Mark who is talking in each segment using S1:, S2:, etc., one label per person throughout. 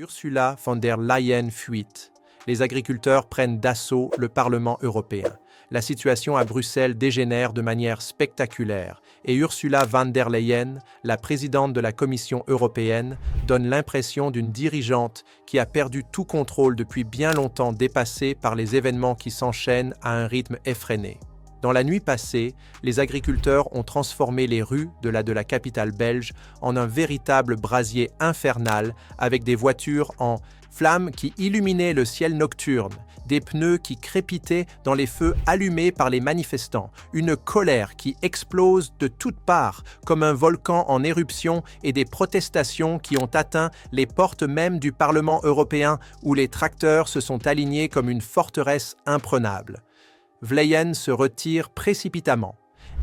S1: Ursula von der Leyen fuite. Les agriculteurs prennent d'assaut le Parlement européen. La situation à Bruxelles dégénère de manière spectaculaire et Ursula von der Leyen, la présidente de la Commission européenne, donne l'impression d'une dirigeante qui a perdu tout contrôle depuis bien longtemps, dépassée par les événements qui s'enchaînent à un rythme effréné. Dans la nuit passée, les agriculteurs ont transformé les rues de la capitale belge en un véritable brasier infernal avec des voitures en flammes qui illuminaient le ciel nocturne, des pneus qui crépitaient dans les feux allumés par les manifestants, une colère qui explose de toutes parts comme un volcan en éruption et des protestations qui ont atteint les portes même du Parlement européen où les tracteurs se sont alignés comme une forteresse imprenable. Leyen se retire précipitamment.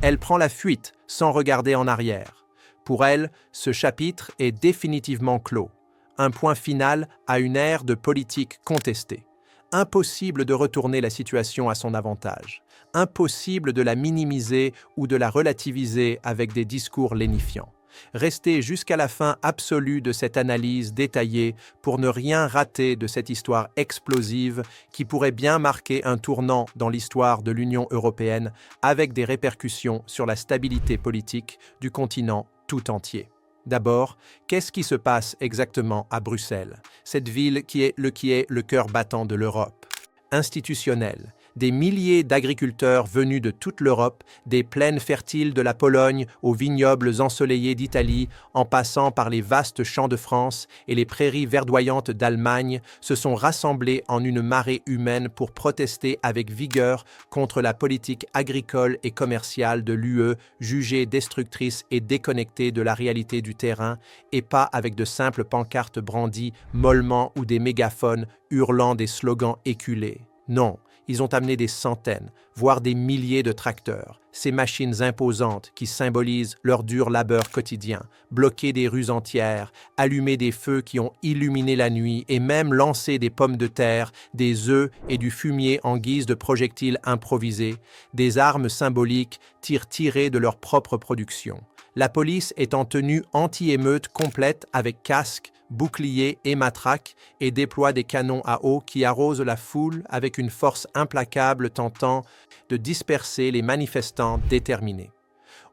S1: Elle prend la fuite sans regarder en arrière. Pour elle, ce chapitre est définitivement clos. Un point final à une ère de politique contestée. Impossible de retourner la situation à son avantage. Impossible de la minimiser ou de la relativiser avec des discours lénifiants. Restez jusqu'à la fin absolue de cette analyse détaillée pour ne rien rater de cette histoire explosive qui pourrait bien marquer un tournant dans l'histoire de l'Union européenne avec des répercussions sur la stabilité politique du continent tout entier. D'abord, qu'est-ce qui se passe exactement à Bruxelles, cette ville qui est le cœur battant de l'Europe? Institutionnelle. Des milliers d'agriculteurs venus de toute l'Europe, des plaines fertiles de la Pologne aux vignobles ensoleillés d'Italie, en passant par les vastes champs de France et les prairies verdoyantes d'Allemagne, se sont rassemblés en une marée humaine pour protester avec vigueur contre la politique agricole et commerciale de l'UE, jugée destructrice et déconnectée de la réalité du terrain, et pas avec de simples pancartes brandies mollement ou des mégaphones hurlant des slogans éculés. Non. Ils ont amené des centaines, voire des milliers de tracteurs, ces machines imposantes qui symbolisent leur dur labeur quotidien, bloqué des rues entières, allumé des feux qui ont illuminé la nuit et même lancé des pommes de terre, des œufs et du fumier en guise de projectiles improvisés, des armes symboliques tirées de leur propre production. La police est en tenue anti-émeute complète avec casque, boucliers et matraques et déploie des canons à eau qui arrosent la foule avec une force implacable tentant de disperser les manifestants déterminés.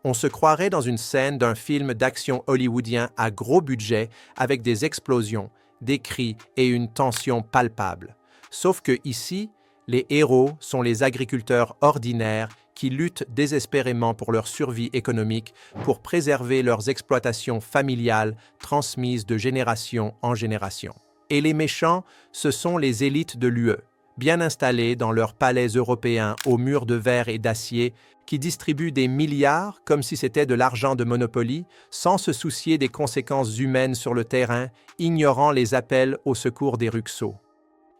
S1: On se croirait dans une scène d'un film d'action hollywoodien à gros budget avec des explosions, des cris et une tension palpable. Sauf que ici, les héros sont les agriculteurs ordinaires qui luttent désespérément pour leur survie économique, pour préserver leurs exploitations familiales transmises de génération en génération. Et les méchants, ce sont les élites de l'UE, bien installées dans leurs palais européens aux murs de verre et d'acier, qui distribuent des milliards comme si c'était de l'argent de Monopoly, sans se soucier des conséquences humaines sur le terrain, ignorant les appels au secours des ruxos.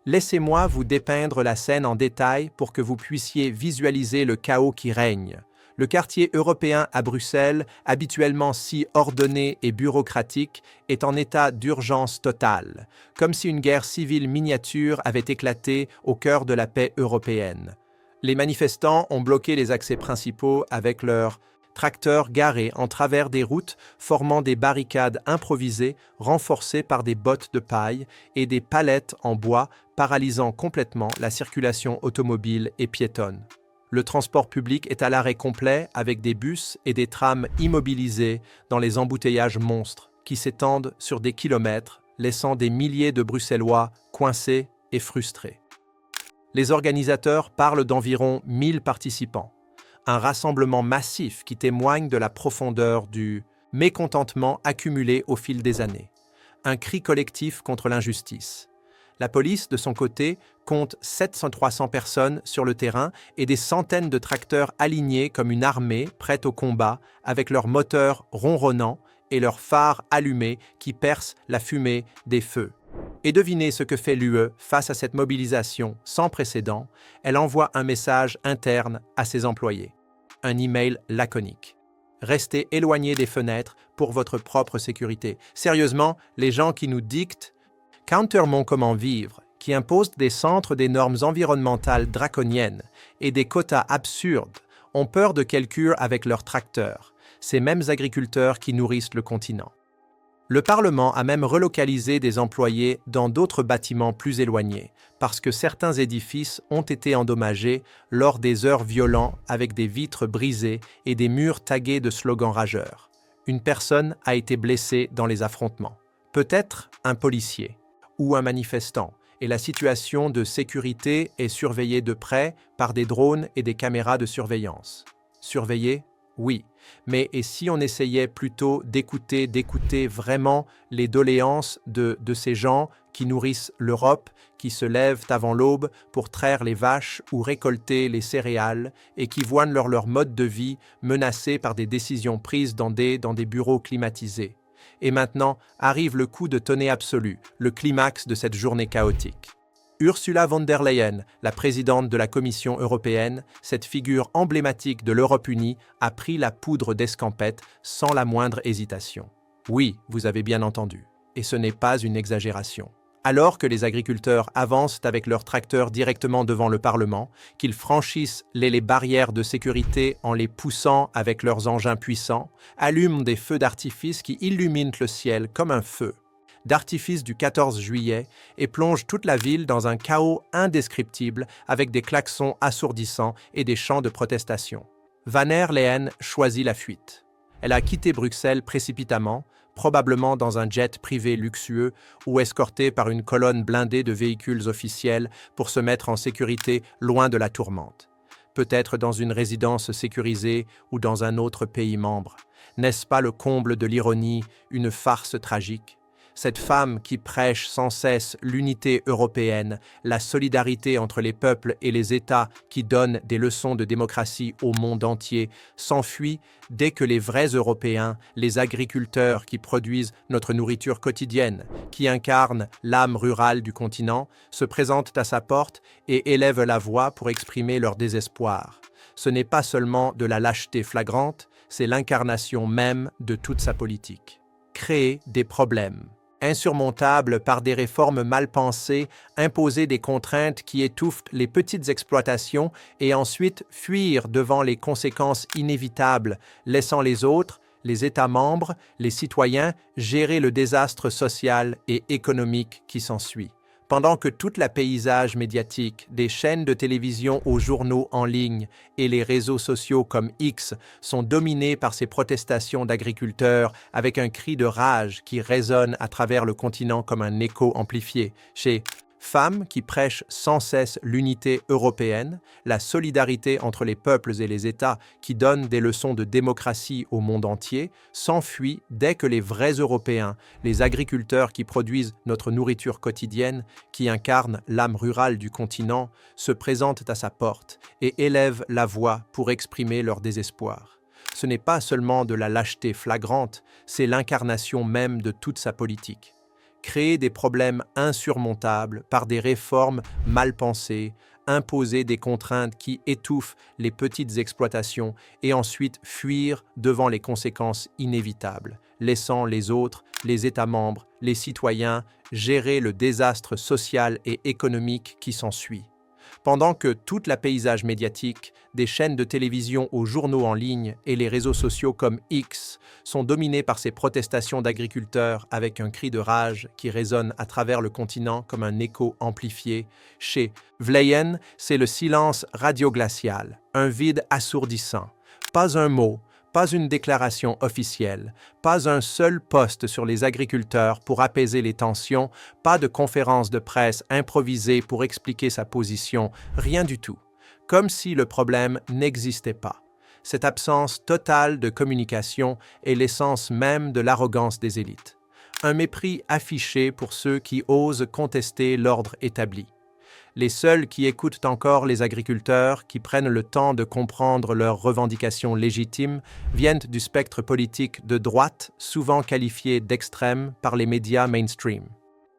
S1: Laissez-moi vous dépeindre la scène en détail pour que vous puissiez visualiser le chaos qui règne. Le quartier européen à Bruxelles, habituellement si ordonné et bureaucratique, est en état d'urgence totale, comme si une guerre civile miniature avait éclaté au cœur de la paix européenne. Les manifestants ont bloqué les accès principaux avec leurs tracteurs garés en travers des routes, formant des barricades improvisées renforcées par des bottes de paille et des palettes en bois, paralysant complètement la circulation automobile et piétonne. Le transport public est à l'arrêt complet avec des bus et des trams immobilisés dans les embouteillages monstres qui s'étendent sur des kilomètres, laissant des milliers de Bruxellois coincés et frustrés. Les organisateurs parlent d'environ 1000 participants. Un rassemblement massif qui témoigne de la profondeur du mécontentement accumulé au fil des années. Un cri collectif contre l'injustice. La police, de son côté, compte 700-300 personnes sur le terrain et des centaines de tracteurs alignés comme une armée prête au combat, avec leurs moteurs ronronnants et leurs phares allumés qui percent la fumée des feux. Et devinez ce que fait l'UE face à cette mobilisation sans précédent. Elle envoie un message interne à ses employés. Un email laconique. Restez éloignés des fenêtres pour votre propre sécurité. Sérieusement, les gens qui nous dictent Counter-mon comment vivre, qui imposent des centres des normes environnementales draconiennes et des quotas absurdes, ont peur de calculs avec leurs tracteurs, ces mêmes agriculteurs qui nourrissent le continent. Le Parlement a même relocalisé des employés dans d'autres bâtiments plus éloignés, parce que certains édifices ont été endommagés lors des heurts violents avec des vitres brisées et des murs tagués de slogans rageurs. Une personne a été blessée dans les affrontements. Peut-être un policier ou un manifestant, et la situation de sécurité est surveillée de près par des drones et des caméras de surveillance. Surveillée? Oui, mais et si on essayait plutôt d'écouter vraiment les doléances de ces gens qui nourrissent l'Europe, qui se lèvent avant l'aube pour traire les vaches ou récolter les céréales et qui voient leur mode de vie menacé par des décisions prises dans des bureaux climatisés. Et maintenant arrive le coup de tonner absolu, le climax de cette journée chaotique. Ursula von der Leyen, la présidente de la Commission européenne, cette figure emblématique de l'Europe unie, a pris la poudre d'escampette sans la moindre hésitation. Oui, vous avez bien entendu, et ce n'est pas une exagération. Alors que les agriculteurs avancent avec leurs tracteurs directement devant le Parlement, qu'ils franchissent les barrières de sécurité en les poussant avec leurs engins puissants, allument des feux d'artifice qui illuminent le ciel comme un feu d'artifice du 14 juillet et plonge toute la ville dans un chaos indescriptible avec des klaxons assourdissants et des chants de protestation. Van der Leyen choisit la fuite. Elle a quitté Bruxelles précipitamment, probablement dans un jet privé luxueux ou escortée par une colonne blindée de véhicules officiels pour se mettre en sécurité loin de la tourmente. Peut-être dans une résidence sécurisée ou dans un autre pays membre. N'est-ce pas le comble de l'ironie, une farce tragique ? Cette femme qui prêche sans cesse l'unité européenne, la solidarité entre les peuples et les États qui donne des leçons de démocratie au monde entier, s'enfuit dès que les vrais Européens, les agriculteurs qui produisent notre nourriture quotidienne, qui incarnent l'âme rurale du continent, se présentent à sa porte et élèvent la voix pour exprimer leur désespoir. Ce n'est pas seulement de la lâcheté flagrante, c'est l'incarnation même de toute sa politique. Créer des problèmes insurmontables par des réformes mal pensées, imposer des contraintes qui étouffent les petites exploitations et ensuite fuir devant les conséquences inévitables, laissant les autres, les États membres, les citoyens, gérer le désastre social et économique qui s'ensuit. Pendant que tout le paysage médiatique, des chaînes de télévision aux journaux en ligne et les réseaux sociaux comme X sont dominés par ces protestations d'agriculteurs avec un cri de rage qui résonne à travers le continent comme un écho amplifié. Chez femmes qui prêchent sans cesse l'unité européenne, la solidarité entre les peuples et les États qui donnent des leçons de démocratie au monde entier, s'enfuient dès que les vrais Européens, les agriculteurs qui produisent notre nourriture quotidienne, qui incarnent l'âme rurale du continent, se présentent à sa porte et élèvent la voix pour exprimer leur désespoir. Ce n'est pas seulement de la lâcheté flagrante, c'est l'incarnation même de toute sa politique. Créer des problèmes insurmontables par des réformes mal pensées, imposer des contraintes qui étouffent les petites exploitations et ensuite fuir devant les conséquences inévitables, laissant les autres, les États membres, les citoyens gérer le désastre social et économique qui s'ensuit. Pendant que tout le paysage médiatique, des chaînes de télévision aux journaux en ligne et les réseaux sociaux comme X sont dominés par ces protestations d'agriculteurs avec un cri de rage qui résonne à travers le continent comme un écho amplifié, chez Leyen, c'est le silence radioglacial, un vide assourdissant. Pas un mot, pas une déclaration officielle, pas un seul post sur les agriculteurs pour apaiser les tensions, pas de conférence de presse improvisée pour expliquer sa position, rien du tout. Comme si le problème n'existait pas. Cette absence totale de communication est l'essence même de l'arrogance des élites. Un mépris affiché pour ceux qui osent contester l'ordre établi. Les seuls qui écoutent encore les agriculteurs, qui prennent le temps de comprendre leurs revendications légitimes, viennent du spectre politique de droite, souvent qualifié d'extrême par les médias mainstream.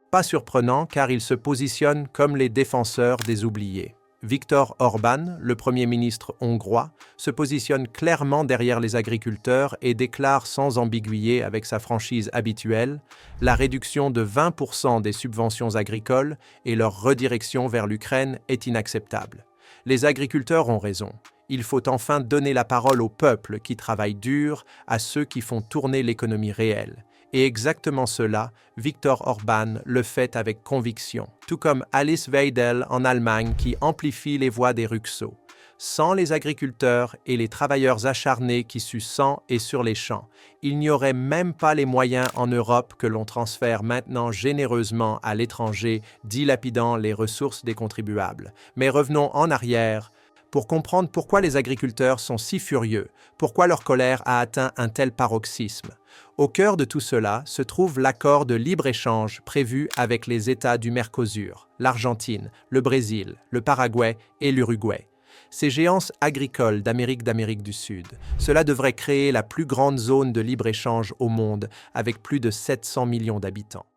S1: Pas surprenant car ils se positionnent comme les défenseurs des oubliés. Viktor Orbán, le Premier ministre hongrois, se positionne clairement derrière les agriculteurs et déclare sans ambiguïté avec sa franchise habituelle la réduction de 20% des subventions agricoles et leur redirection vers l'Ukraine est inacceptable. Les agriculteurs ont raison. Il faut enfin donner la parole au peuple qui travaille dur, à ceux qui font tourner l'économie réelle. Et exactement cela, Viktor Orban le fait avec conviction, tout comme Alice Weidel en Allemagne qui amplifie les voix des Ruxo. Sans les agriculteurs et les travailleurs acharnés qui suent sang et sur les champs, il n'y aurait même pas les moyens en Europe que l'on transfère maintenant généreusement à l'étranger, dilapidant les ressources des contribuables. Mais revenons en arrière pour comprendre pourquoi les agriculteurs sont si furieux, pourquoi leur colère a atteint un tel paroxysme. Au cœur de tout cela se trouve l'accord de libre-échange prévu avec les États du Mercosur, l'Argentine, le Brésil, le Paraguay et l'Uruguay. Ces géants agricoles d'Amérique du Sud, cela devrait créer la plus grande zone de libre-échange au monde avec plus de 700 millions d'habitants.